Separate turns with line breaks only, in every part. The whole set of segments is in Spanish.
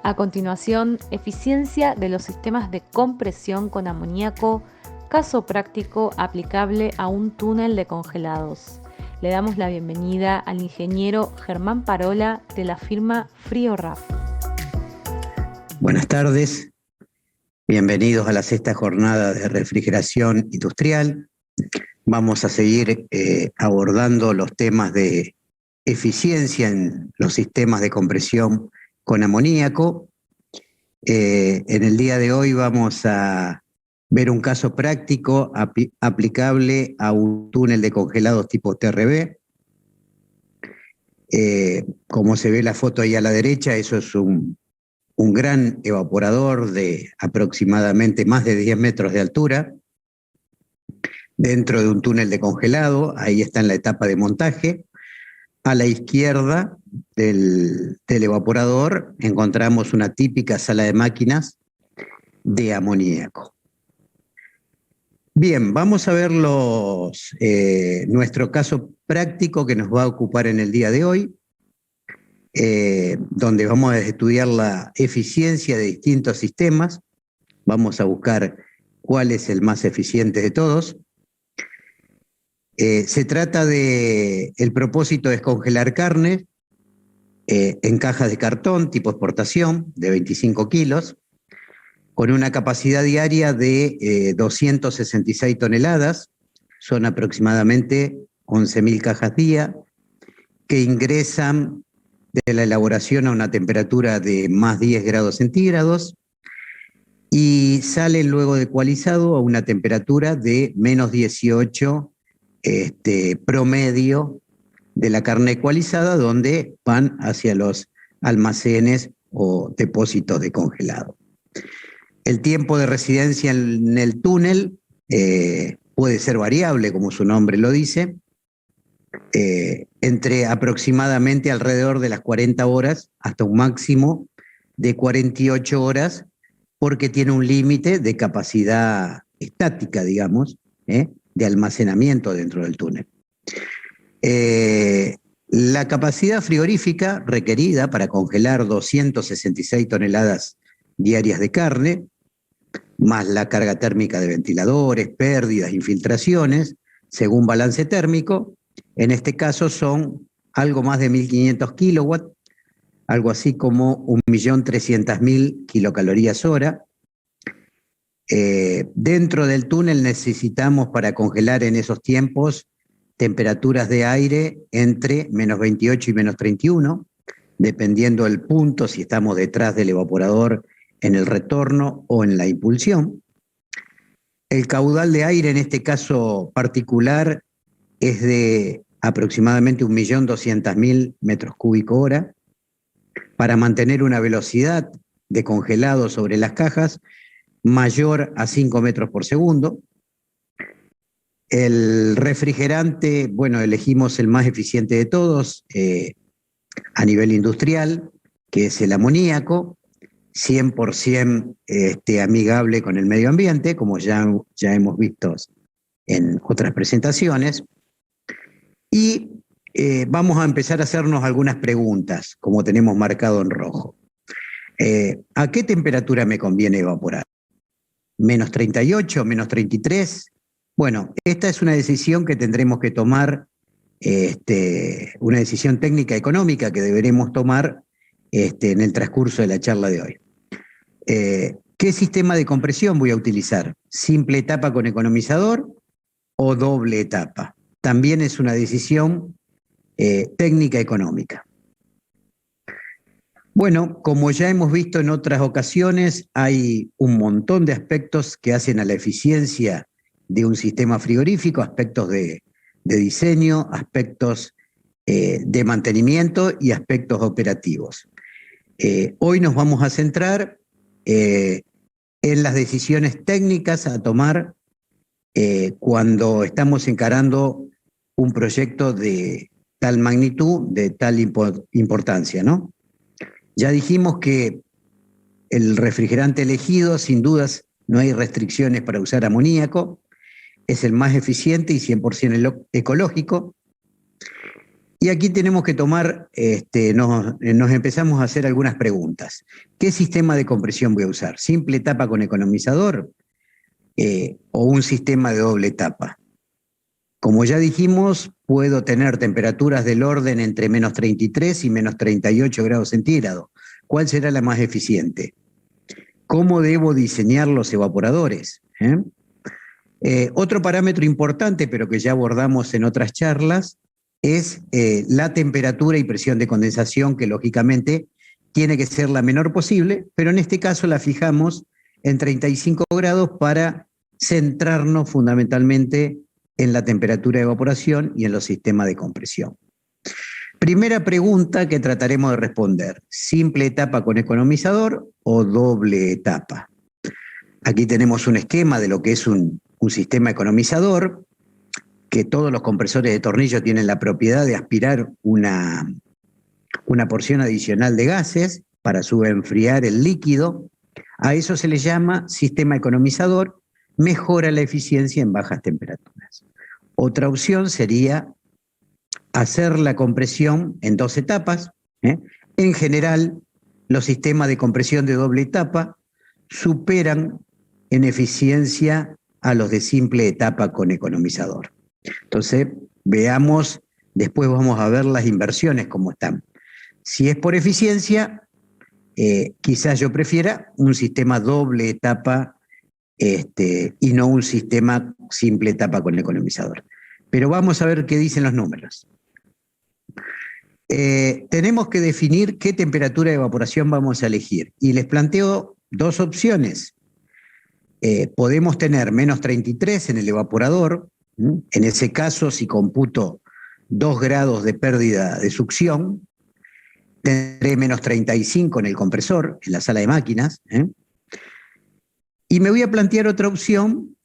A continuación, eficiencia de los sistemas de compresión con amoníaco, caso práctico aplicable a un túnel de congelados. Le damos la bienvenida al ingeniero Germán Parola de la firma FrioRAF.
Buenas tardes, bienvenidos a la sexta jornada de refrigeración industrial. Vamos a seguir abordando los temas de eficiencia en los sistemas de compresión con amoníaco. En el día de hoy vamos a ver un caso práctico aplicable a un túnel de congelados tipo TRB. Como se ve la foto ahí a la derecha, eso es un gran evaporador de aproximadamente más de 10 metros de altura, dentro de un túnel de congelado. Ahí está en la etapa de montaje. A la izquierda del evaporador encontramos una típica sala de máquinas de amoníaco. Bien, vamos a ver nuestro caso práctico que nos va a ocupar en el día de hoy, donde vamos a estudiar la eficiencia de distintos sistemas. Vamos a buscar cuál es el más eficiente de todos. Se trata el propósito es congelar carne en cajas de cartón tipo exportación de 25 kilos, con una capacidad diaria de 266 toneladas, son aproximadamente 11.000 cajas día, que ingresan de la elaboración a una temperatura de más 10 grados centígrados y salen luego de ecualizado a una temperatura de menos 18 promedio de la carne ecualizada, donde van hacia los almacenes o depósitos de congelado. El tiempo de residencia en el túnel puede ser variable, como su nombre lo dice, entre aproximadamente alrededor de las 40 horas hasta un máximo de 48 horas, porque tiene un límite de capacidad estática, digamos, de almacenamiento dentro del túnel. La capacidad frigorífica requerida para congelar 266 toneladas diarias de carne, más la carga térmica de ventiladores, pérdidas, infiltraciones, según balance térmico, en este caso son algo más de 1.500 kilowatts, algo así como 1.300.000 kilocalorías hora. Dentro del túnel necesitamos para congelar en esos tiempos temperaturas de aire entre menos 28 y menos 31, dependiendo del punto, si estamos detrás del evaporador en el retorno o en la impulsión. El caudal de aire en este caso particular es de aproximadamente 1.200.000 metros cúbicos hora, para mantener una velocidad de congelado sobre las cajas mayor a 5 metros por segundo. El refrigerante, bueno, elegimos el más eficiente de todos a nivel industrial, que es el amoníaco, 100% amigable con el medio ambiente, como ya hemos visto en otras presentaciones. Y vamos a empezar a hacernos algunas preguntas, como tenemos marcado en rojo. ¿A qué temperatura me conviene evaporar? ¿Menos 38, menos 33? Bueno, esta es una decisión que tendremos que tomar, una decisión técnica económica que deberemos tomar en el transcurso de la charla de hoy. ¿Qué sistema de compresión voy a utilizar? ¿Simple etapa con economizador o doble etapa? También es una decisión técnica económica. Bueno, como ya hemos visto en otras ocasiones, hay un montón de aspectos que hacen a la eficiencia de un sistema frigorífico, aspectos de diseño, aspectos de mantenimiento y aspectos operativos. Hoy nos vamos a centrar en las decisiones técnicas a tomar cuando estamos encarando un proyecto de tal magnitud, de tal importancia, ¿no? Ya dijimos que el refrigerante elegido, sin dudas, no hay restricciones para usar amoníaco, es el más eficiente y 100% ecológico. Y aquí tenemos que tomar, nos empezamos a hacer algunas preguntas. ¿Qué sistema de compresión voy a usar? ¿Simple etapa con economizador o un sistema de doble etapa? Como ya dijimos, puedo tener temperaturas del orden entre menos 33 y menos 38 grados centígrados. ¿Cuál será la más eficiente? ¿Cómo debo diseñar los evaporadores? Otro parámetro importante, pero que ya abordamos en otras charlas, es la temperatura y presión de condensación, que lógicamente tiene que ser la menor posible, pero en este caso la fijamos en 35 grados para centrarnos fundamentalmente en la temperatura de evaporación y en los sistemas de compresión. Primera pregunta que trataremos de responder: ¿simple etapa con economizador o doble etapa? Aquí tenemos un esquema de lo que es un sistema economizador, que todos los compresores de tornillo tienen la propiedad de aspirar una porción adicional de gases para subenfriar el líquido. A eso se le llama sistema economizador, mejora la eficiencia en bajas temperaturas. Otra opción sería hacer la compresión en 2 etapas. En general, los sistemas de compresión de doble etapa superan en eficiencia a los de simple etapa con economizador. Entonces, veamos, después vamos a ver las inversiones cómo están. Si es por eficiencia, quizás yo prefiera un sistema doble etapa y no un sistema simple etapa con economizador. Pero vamos a ver qué dicen los números. Tenemos que definir qué temperatura de evaporación vamos a elegir. Y les planteo 2 opciones. Podemos tener menos 33 en el evaporador. En ese caso, si computo 2 grados de pérdida de succión, tendré menos 35 en el compresor, en la sala de máquinas. Y me voy a plantear otra opción,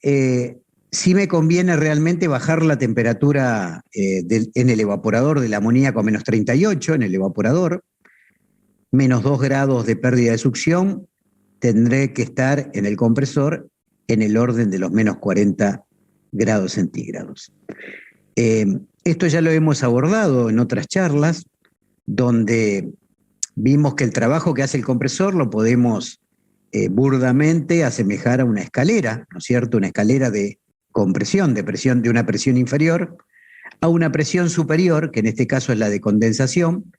si me conviene realmente bajar la temperatura en el evaporador del amoníaco a menos 38, en el evaporador, menos 2 grados de pérdida de succión, tendré que estar en el compresor en el orden de los menos 40 grados centígrados. Esto ya lo hemos abordado en otras charlas, donde vimos que el trabajo que hace el compresor lo podemos burdamente asemejar a una escalera, ¿no es cierto? Una escalera de compresión, de una presión inferior a una presión superior, que en este caso es la de condensación,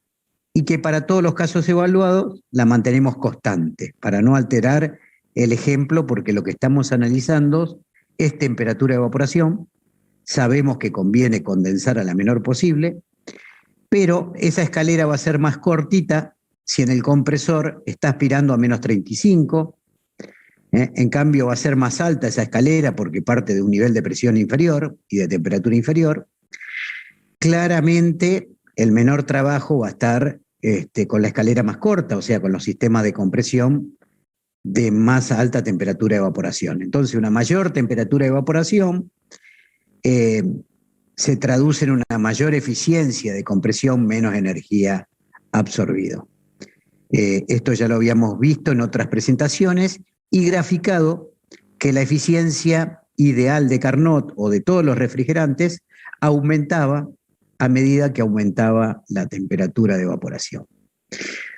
y que para todos los casos evaluados la mantenemos constante, para no alterar el ejemplo, porque lo que estamos analizando es temperatura de evaporación. Sabemos que conviene condensar a la menor posible, pero esa escalera va a ser más cortita si en el compresor está aspirando a menos 35. En cambio va a ser más alta esa escalera porque parte de un nivel de presión inferior y de temperatura inferior. Claramente el menor trabajo va a estar con la escalera más corta, o sea, con los sistemas de compresión de más alta temperatura de evaporación. Entonces, una mayor temperatura de evaporación se traduce en una mayor eficiencia de compresión, menos energía absorbida. Esto ya lo habíamos visto en otras presentaciones y graficado que la eficiencia ideal de Carnot o de todos los refrigerantes aumentaba a medida que aumentaba la temperatura de evaporación.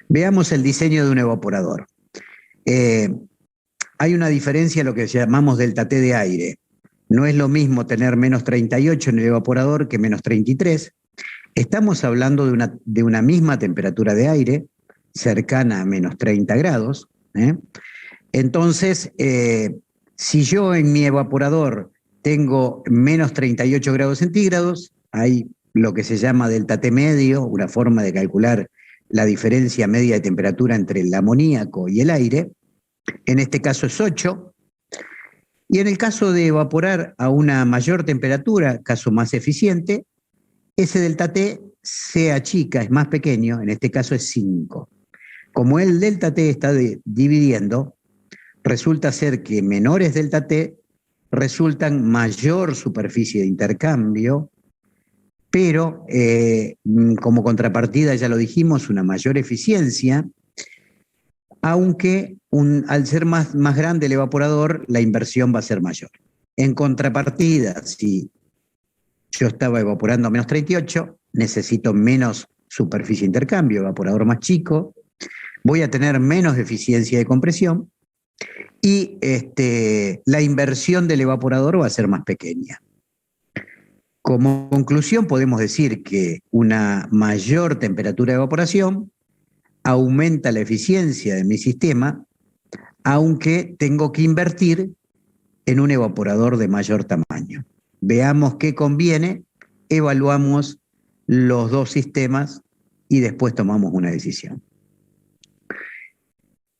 Veamos el diseño de un evaporador. Hay una diferencia en lo que llamamos delta T de aire. No es lo mismo tener menos 38 en el evaporador que menos 33. Estamos hablando de una misma temperatura de aire, cercana a menos 30 grados. Entonces, si yo en mi evaporador tengo menos 38 grados centígrados, hay lo que se llama delta T medio, una forma de calcular la diferencia media de temperatura entre el amoníaco y el aire. En este caso es 8. Y en el caso de evaporar a una mayor temperatura, caso más eficiente, ese delta T se achica, es más pequeño, en este caso es 5. Como el delta T está dividiendo, resulta ser que menores delta T resultan mayor superficie de intercambio, pero como contrapartida, ya lo dijimos, una mayor eficiencia, aunque al ser más grande el evaporador, la inversión va a ser mayor. En contrapartida, si yo estaba evaporando a menos 38, necesito menos superficie de intercambio, evaporador más chico, voy a tener menos eficiencia de compresión y la inversión del evaporador va a ser más pequeña. Como conclusión podemos decir que una mayor temperatura de evaporación aumenta la eficiencia de mi sistema, aunque tengo que invertir en un evaporador de mayor tamaño. Veamos qué conviene, evaluamos los dos sistemas y después tomamos una decisión.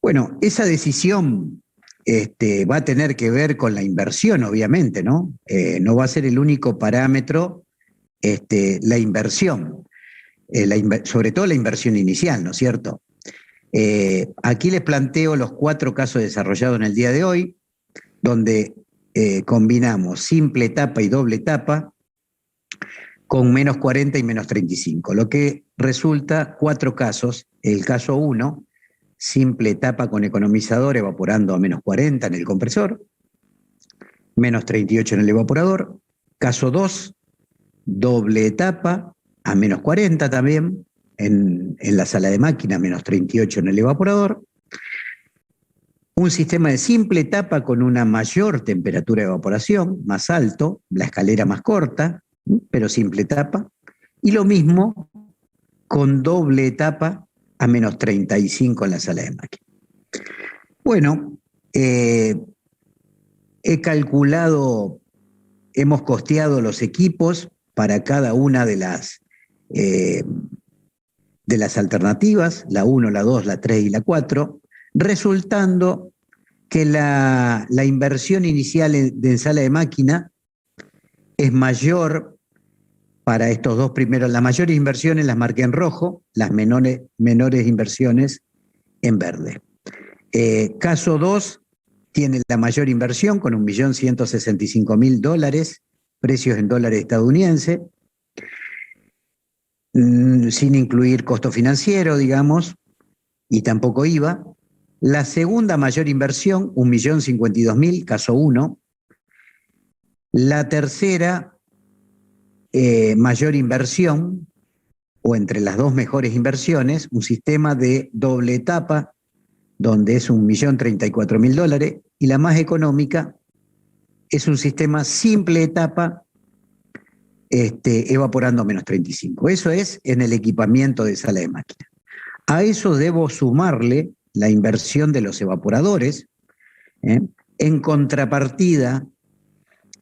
Bueno, esa decisión va a tener que ver con la inversión, obviamente, ¿no? No va a ser el único parámetro la inversión, sobre todo la inversión inicial, ¿no es cierto? Aquí les planteo los 4 casos desarrollados en el día de hoy, donde combinamos simple etapa y doble etapa con menos 40 y menos 35, lo que resulta 4 casos. El caso 1, simple etapa con economizador evaporando a menos 40 en el compresor, menos 38 en el evaporador. Caso 2, doble etapa a menos 40 también en la sala de máquina, menos 38 en el evaporador. Un sistema de simple etapa con una mayor temperatura de evaporación, más alto, la escalera más corta, pero simple etapa. Y lo mismo con doble etapa a menos 35 en la sala de máquina. Bueno, he calculado, hemos costeado los equipos para cada una de las alternativas, la 1, la 2, la 3 y la 4, resultando que la inversión inicial en sala de máquina es mayor para estos dos primeros. Las mayores inversiones las marqué en rojo, las menores inversiones en verde. Caso 2 tiene la mayor inversión con $1.165.000, precios en dólares estadounidenses, sin incluir costo financiero, digamos, y tampoco IVA. La segunda mayor inversión, $1.052.000, caso 1. La tercera mayor inversión, o entre las dos mejores inversiones, un sistema de doble etapa, donde es $1.034.000, y la más económica es un sistema simple etapa, evaporando a menos 35. Eso es en el equipamiento de sala de máquina. A eso debo sumarle la inversión de los evaporadores. En contrapartida,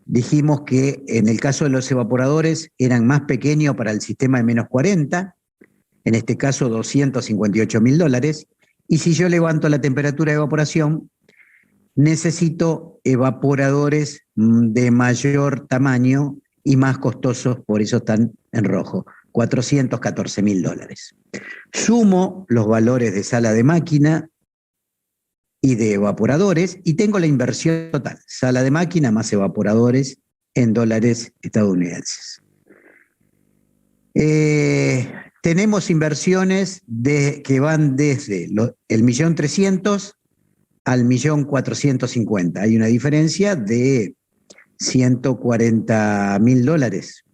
dijimos que en el caso de los evaporadores eran más pequeños para el sistema de menos 40, en este caso $258.000, y si yo levanto la temperatura de evaporación, necesito evaporadores de mayor tamaño y más costosos, por eso están en rojo, $414.000. Sumo los valores de sala de máquina y de evaporadores y tengo la inversión total, sala de máquina más evaporadores en dólares estadounidenses. Tenemos inversiones que van desde el 1.300.000 al 1.450.000. Hay una diferencia de $140.000.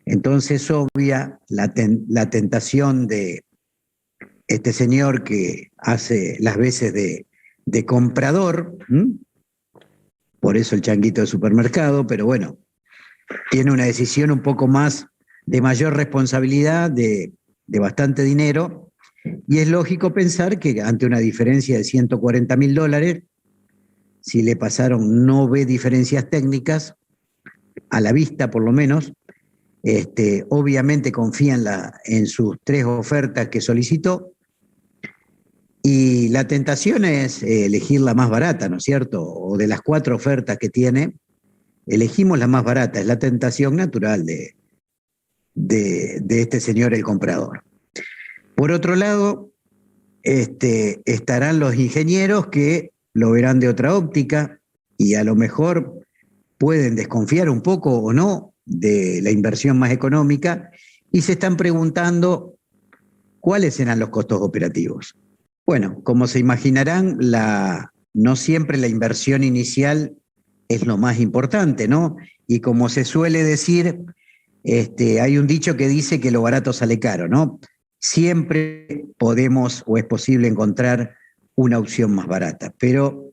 Entonces, obvia la tentación de este señor que hace las veces de comprador, por eso el changuito de supermercado, pero bueno, tiene una decisión un poco más de mayor responsabilidad, de bastante dinero, y es lógico pensar que ante una diferencia de $140.000, si le pasaron, no ve diferencias técnicas, a la vista por lo menos, obviamente confía en sus 3 ofertas que solicitó, y la tentación es elegir la más barata, ¿no es cierto? O de las 4 ofertas que tiene, elegimos la más barata, es la tentación natural de este señor el comprador. Por otro lado, estarán los ingenieros que lo verán de otra óptica y a lo mejor pueden desconfiar un poco o no de la inversión más económica y se están preguntando cuáles serán los costos operativos. Bueno, como se imaginarán, no siempre la inversión inicial es lo más importante, ¿no? Y como se suele decir, Hay un dicho que dice que lo barato sale caro, ¿no? Siempre podemos o es posible encontrar una opción más barata, pero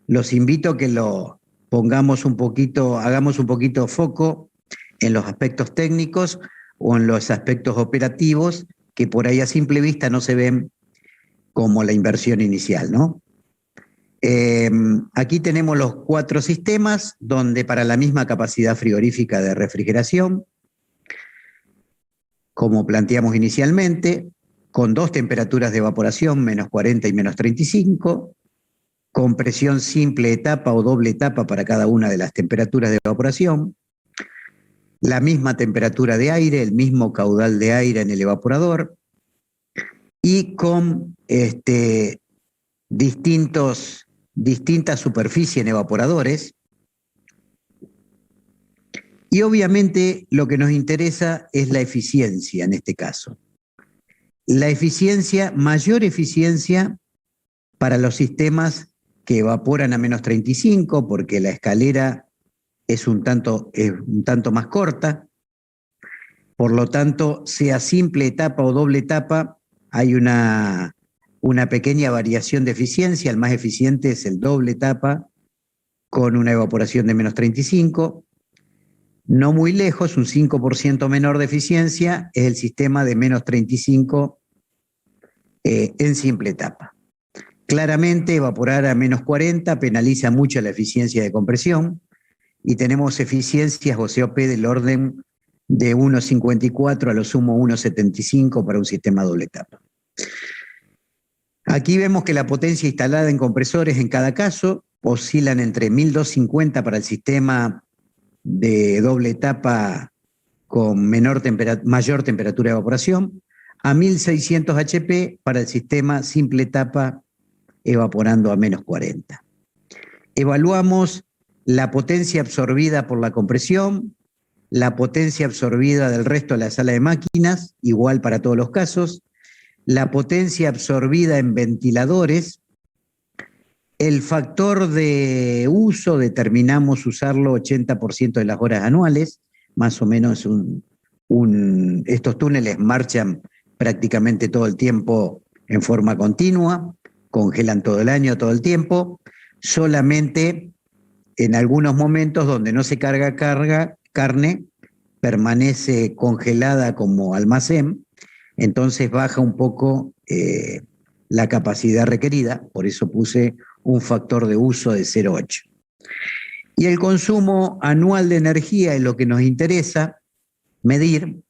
los invito a que lo pongamos un poquito, hagamos un poquito foco en los aspectos técnicos o en los aspectos operativos que por ahí a simple vista no se ven como la inversión inicial, ¿no? Aquí tenemos los 4 sistemas, donde para la misma capacidad frigorífica de refrigeración, como planteamos inicialmente, con 2 temperaturas de evaporación, menos 40 y menos 35, con presión simple etapa o doble etapa para cada una de las temperaturas de evaporación, la misma temperatura de aire, el mismo caudal de aire en el evaporador, y con distintas superficies en evaporadores. Y obviamente lo que nos interesa es la eficiencia en este caso. La eficiencia, mayor eficiencia para los sistemas que evaporan a menos 35, porque la escalera es un tanto más corta. Por lo tanto, sea simple etapa o doble etapa, hay una pequeña variación de eficiencia. El más eficiente es el doble etapa, con una evaporación de menos 35. No muy lejos, un 5% menor de eficiencia, es el sistema de menos 35 en simple etapa. Claramente, evaporar a menos 40 penaliza mucho la eficiencia de compresión y tenemos eficiencias o COP del orden de 1,54 a lo sumo 1,75 para un sistema doble etapa. Aquí vemos que la potencia instalada en compresores en cada caso oscilan entre 1.250 para el sistema de doble etapa con mayor temperatura de evaporación, a 1.600 HP para el sistema simple etapa evaporando a menos 40. Evaluamos la potencia absorbida por la compresión, la potencia absorbida del resto de la sala de máquinas, igual para todos los casos, la potencia absorbida en ventiladores, el factor de uso, determinamos usarlo 80% de las horas anuales, más o menos estos túneles marchan prácticamente todo el tiempo en forma continua, congelan todo el año, todo el tiempo, solamente en algunos momentos donde no se carga carne, permanece congelada como almacén, entonces baja un poco la capacidad requerida, por eso puse un factor de uso de 0,8. Y el consumo anual de energía es lo que nos interesa medir,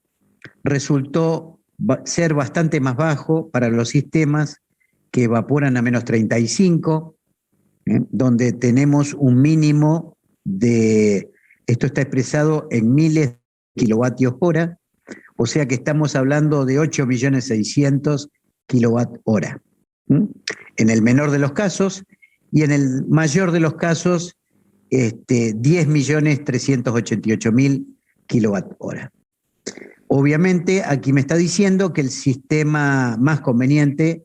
resultó ser bastante más bajo para los sistemas que evaporan a menos 35, donde tenemos un mínimo de, esto está expresado en miles de kilovatios hora, o sea que estamos hablando de 8.600.000 kilowatt hora. En el menor de los casos, y en el mayor de los casos, 10.388.000 kilowatt hora. Obviamente, aquí me está diciendo que el sistema más conveniente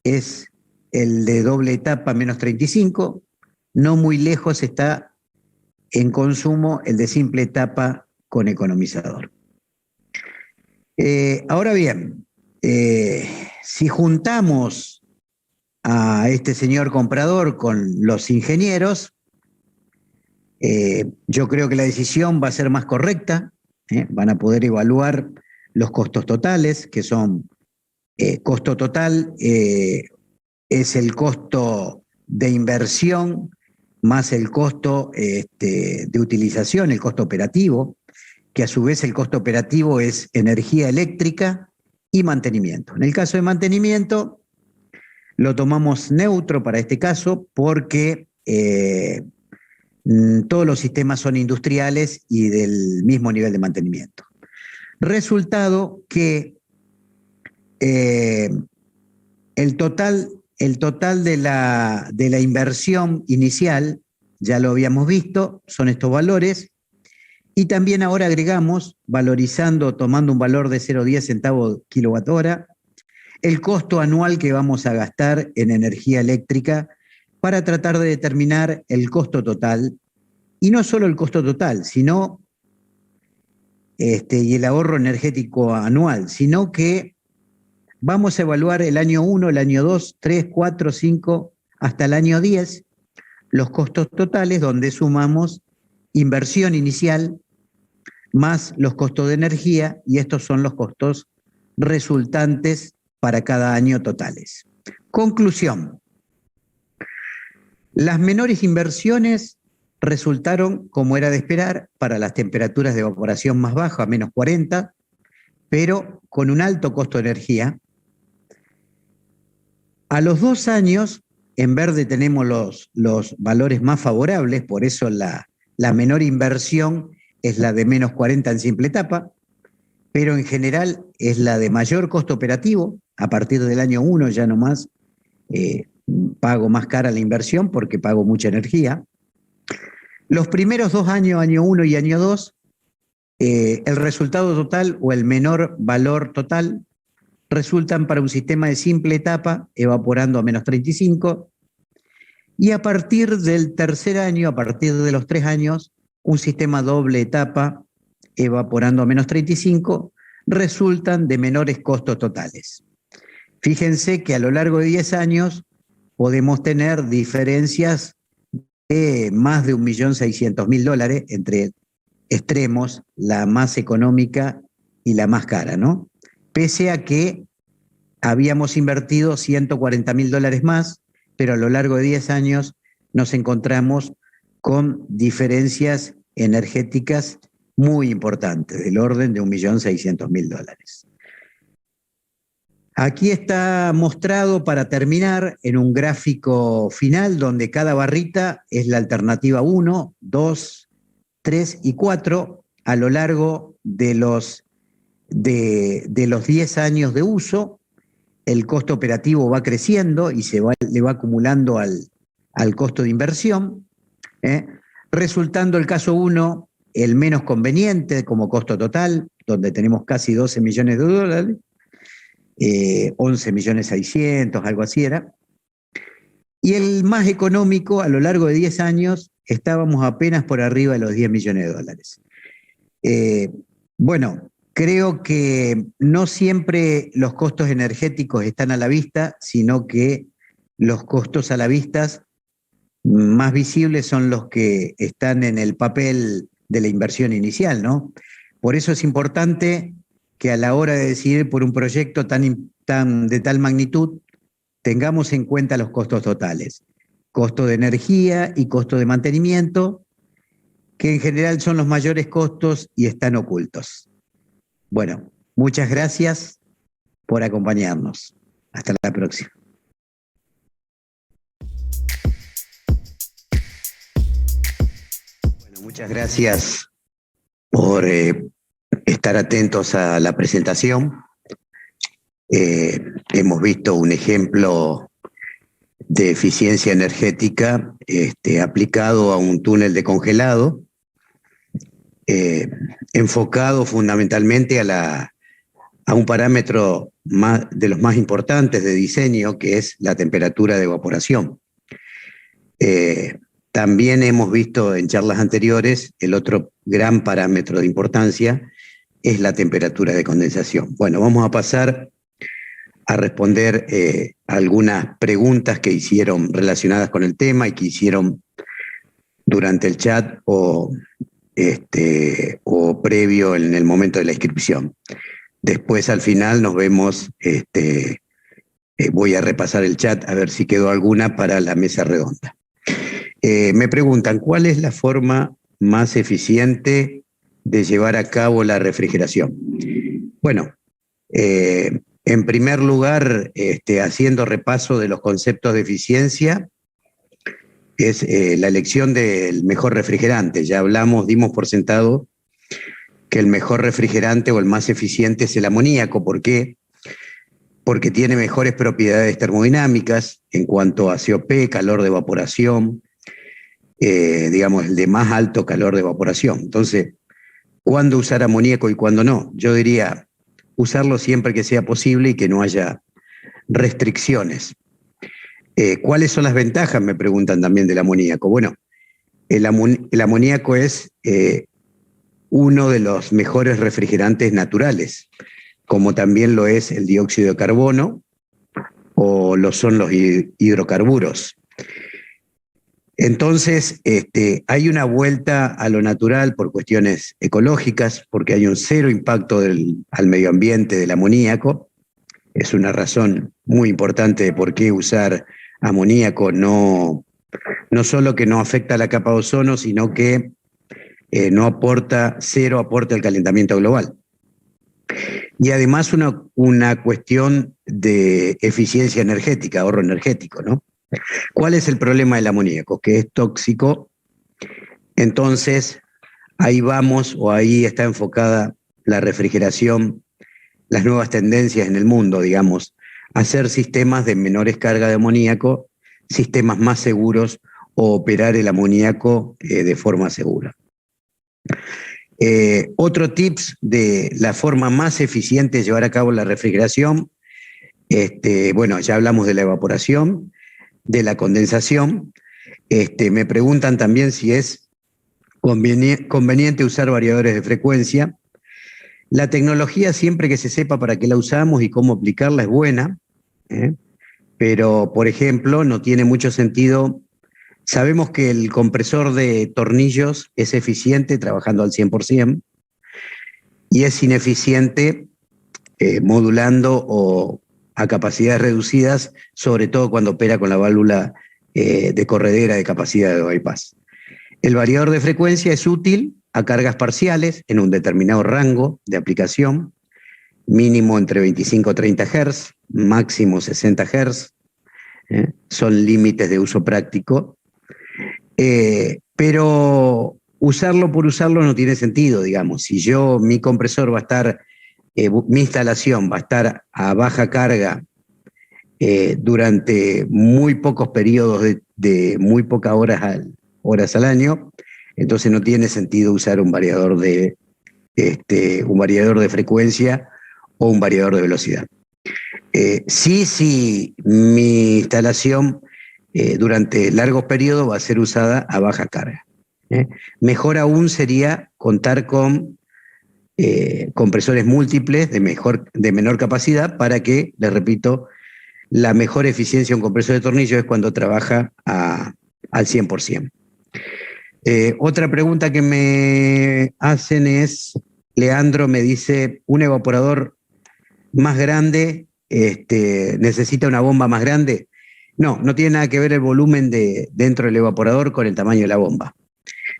es el de doble etapa menos 35, no muy lejos está en consumo el de simple etapa con economizador. Ahora bien, si juntamos a este señor comprador con los ingenieros, yo creo que la decisión va a ser más correcta, van a poder evaluar los costos totales, que son, costo total es el costo de inversión más el costo de utilización, el costo operativo, que a su vez el costo operativo es energía eléctrica y mantenimiento. En el caso de mantenimiento, lo tomamos neutro para este caso porque todos los sistemas son industriales y del mismo nivel de mantenimiento. Resultado que el total de la inversión inicial, ya lo habíamos visto, son estos valores, y también ahora agregamos, valorizando, tomando un valor de 0,10 centavos kilowatt hora, el costo anual que vamos a gastar en energía eléctrica para tratar de determinar el costo total, y no solo el costo total, sino y el ahorro energético anual, sino que vamos a evaluar el año 1, el año 2, 3, 4, 5, hasta el año 10, los costos totales, donde sumamos inversión inicial más los costos de energía, y estos son los costos resultantes para cada año totales. Conclusión. Las menores inversiones resultaron, como era de esperar, para las temperaturas de evaporación más bajas, menos 40, pero con un alto costo de energía. A los 2 años, en verde tenemos los valores más favorables, por eso la menor inversión es la de menos 40 en simple etapa, pero en general es la de mayor costo operativo. A partir del año 1 ya nomás pago más cara la inversión porque pago mucha energía. Los primeros 2 años, año 1 y año 2, el resultado total o el menor valor total resultan para un sistema de simple etapa evaporando a menos 35, y a partir del tercer año, a partir de los 3 años, un sistema doble etapa evaporando a menos 35 resultan de menores costos totales. Fíjense que a lo largo de 10 años podemos tener diferencias de más de $1.600.000 entre extremos, la más económica y la más cara, ¿no? Pese a que habíamos invertido $140.000 más, pero a lo largo de 10 años nos encontramos con diferencias energéticas muy importantes, del orden de $1.600.000. Aquí está mostrado para terminar en un gráfico final donde cada barrita es la alternativa 1, 2, 3 y 4 a lo largo de los 10 años de uso. El costo operativo va creciendo y le va acumulando al costo de inversión, resultando el caso 1 el menos conveniente como costo total, donde tenemos casi $12 millones, 11.600.000, algo así era. Y el más económico, a lo largo de 10 años, estábamos apenas por arriba de los $10 millones. Bueno, creo que no siempre los costos energéticos están a la vista, sino que los costos a la vista más visibles son los que están en el papel de la inversión inicial, ¿no? Por eso es importante que a la hora de decidir por un proyecto de tal magnitud, tengamos en cuenta los costos totales. Costo de energía y costo de mantenimiento, que en general son los mayores costos y están ocultos. Bueno, muchas gracias por acompañarnos. Hasta la próxima. Bueno, muchas gracias por estar atentos a la presentación. Hemos visto un ejemplo de eficiencia energética aplicado a un túnel de congelado, enfocado fundamentalmente a un parámetro de los más importantes de diseño, que es la temperatura de evaporación. También hemos visto en charlas anteriores el otro gran parámetro de importancia es la temperatura de condensación. Bueno, vamos a pasar a responder algunas preguntas que hicieron relacionadas con el tema y que hicieron durante el chat o previo en el momento de la inscripción. Después, al final, nos vemos, voy a repasar el chat a ver si quedó alguna para la mesa redonda. Me preguntan, ¿cuál es la forma más eficiente de llevar a cabo la refrigeración? Bueno, en primer lugar, haciendo repaso de los conceptos de eficiencia, es la elección del mejor refrigerante. Ya dimos por sentado que el mejor refrigerante o el más eficiente es el amoníaco. ¿Por qué? Porque tiene mejores propiedades termodinámicas en cuanto a COP, calor de evaporación, digamos, el de más alto calor de evaporación. Entonces, ¿cuándo usar amoníaco y cuándo no? Yo diría usarlo siempre que sea posible y que no haya restricciones. ¿Cuáles son las ventajas? Me preguntan también del amoníaco. Bueno, el amoníaco es uno de los mejores refrigerantes naturales, como también lo es el dióxido de carbono o lo son los hidrocarburos. Entonces, hay una vuelta a lo natural por cuestiones ecológicas, porque hay un cero impacto al medio ambiente del amoníaco. Es una razón muy importante de por qué usar amoníaco, no solo que no afecta a la capa de ozono, sino que cero aporta al calentamiento global. Y además una cuestión de eficiencia energética, ahorro energético, ¿no? ¿Cuál es el problema del amoníaco? Que es tóxico. Entonces, ahí vamos, o ahí está enfocada la refrigeración, las nuevas tendencias en el mundo, digamos, hacer sistemas de menores cargas de amoníaco, sistemas más seguros o operar el amoníaco de forma segura. Otro tips de la forma más eficiente de llevar a cabo la refrigeración, bueno, ya hablamos de la evaporación, de la condensación. Me preguntan también si es conveniente usar variadores de frecuencia. La tecnología, siempre que se sepa para qué la usamos y cómo aplicarla, es buena, pero, por ejemplo, no tiene mucho sentido. Sabemos que el compresor de tornillos es eficiente trabajando al 100% y es ineficiente modulando o a capacidades reducidas, sobre todo cuando opera con la válvula de corredera de capacidad de bypass. El variador de frecuencia es útil a cargas parciales en un determinado rango de aplicación, mínimo entre 25 y 30 Hz, máximo 60 Hz, son límites de uso práctico, pero usarlo por usarlo no tiene sentido, digamos. Si mi compresor va a estar, mi instalación va a estar a baja carga durante muy pocos periodos de muy pocas horas al año, entonces no tiene sentido usar un variador de frecuencia o un variador de velocidad. Sí, mi instalación durante largos periodos va a ser usada a baja carga. Mejor aún sería contar con compresores múltiples de menor capacidad para que, les repito, la mejor eficiencia de un compresor de tornillo es cuando trabaja al 100%. Otra pregunta que me hacen es, Leandro me dice, ¿un evaporador más grande necesita una bomba más grande? No tiene nada que ver el volumen dentro del evaporador con el tamaño de la bomba.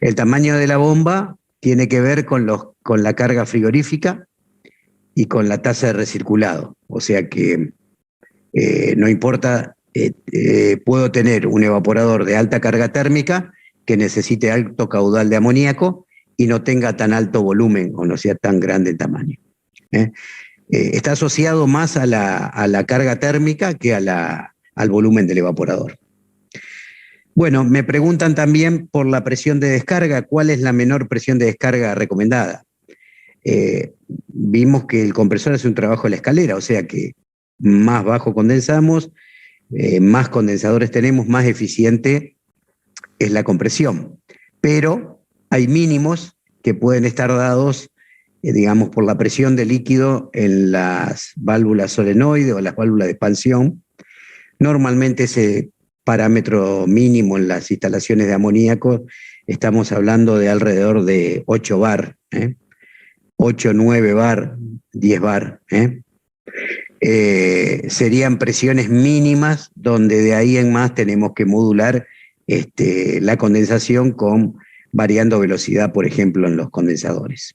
El tamaño de la bomba tiene que ver con la carga frigorífica y con la tasa de recirculado. O sea que no importa, puedo tener un evaporador de alta carga térmica que necesite alto caudal de amoníaco y no tenga tan alto volumen o no sea tan grande el tamaño. Está asociado más a la carga térmica que al volumen del evaporador. Bueno, me preguntan también por la presión de descarga, ¿cuál es la menor presión de descarga recomendada? Vimos que el compresor hace un trabajo a la escalera, o sea que más bajo condensamos, más condensadores tenemos, más eficiente es la compresión. Pero hay mínimos que pueden estar dados, digamos, por la presión de líquido en las válvulas solenoide o las válvulas de expansión. Normalmente ese parámetro mínimo en las instalaciones de amoníaco, estamos hablando de alrededor de 8 bar, 8, 9 bar, 10 bar. Serían presiones mínimas donde de ahí en más tenemos que modular la condensación variando velocidad, por ejemplo, en los condensadores.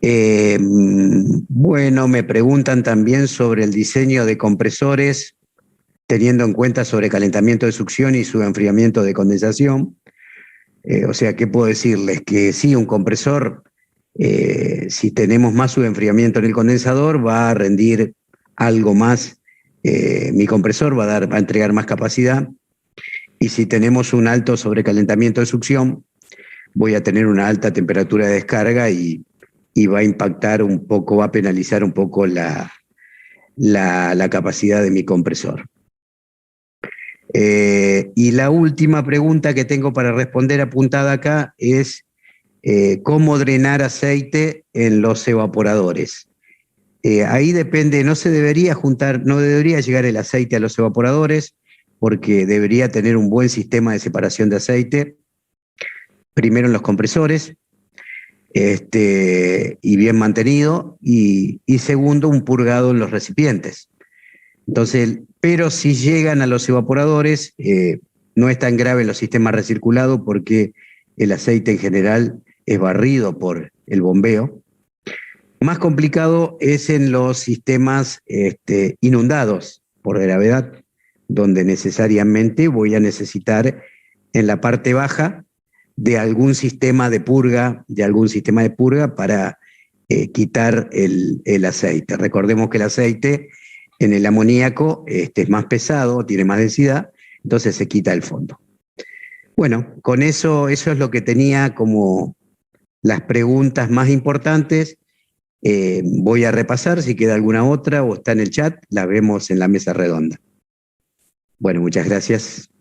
Bueno, me preguntan también sobre el diseño de compresores teniendo en cuenta sobrecalentamiento de succión y subenfriamiento de condensación. O sea, ¿qué puedo decirles? Que sí, un compresor, si tenemos más subenfriamiento en el condensador, va a rendir algo más, mi compresor va a entregar más capacidad, y si tenemos un alto sobrecalentamiento de succión, voy a tener una alta temperatura de descarga y va a impactar un poco, va a penalizar un poco la capacidad de mi compresor. Y la última pregunta que tengo para responder apuntada acá es cómo drenar aceite en los evaporadores. Ahí depende, no se debería juntar, no debería llegar el aceite a los evaporadores, porque debería tener un buen sistema de separación de aceite, primero en los compresores, y bien mantenido, y segundo, un purgado en los recipientes. Entonces, pero si llegan a los evaporadores, no es tan grave en los sistemas recirculados porque el aceite en general es barrido por el bombeo. Más complicado es en los sistemas inundados por gravedad, donde necesariamente voy a necesitar en la parte baja de algún sistema de purga, para quitar el aceite. Recordemos que el aceite en el amoníaco es más pesado, tiene más densidad, entonces se quita el fondo. Bueno, con eso es lo que tenía como las preguntas más importantes. Voy a repasar, si queda alguna otra o está en el chat, la vemos en la mesa redonda. Bueno, muchas gracias.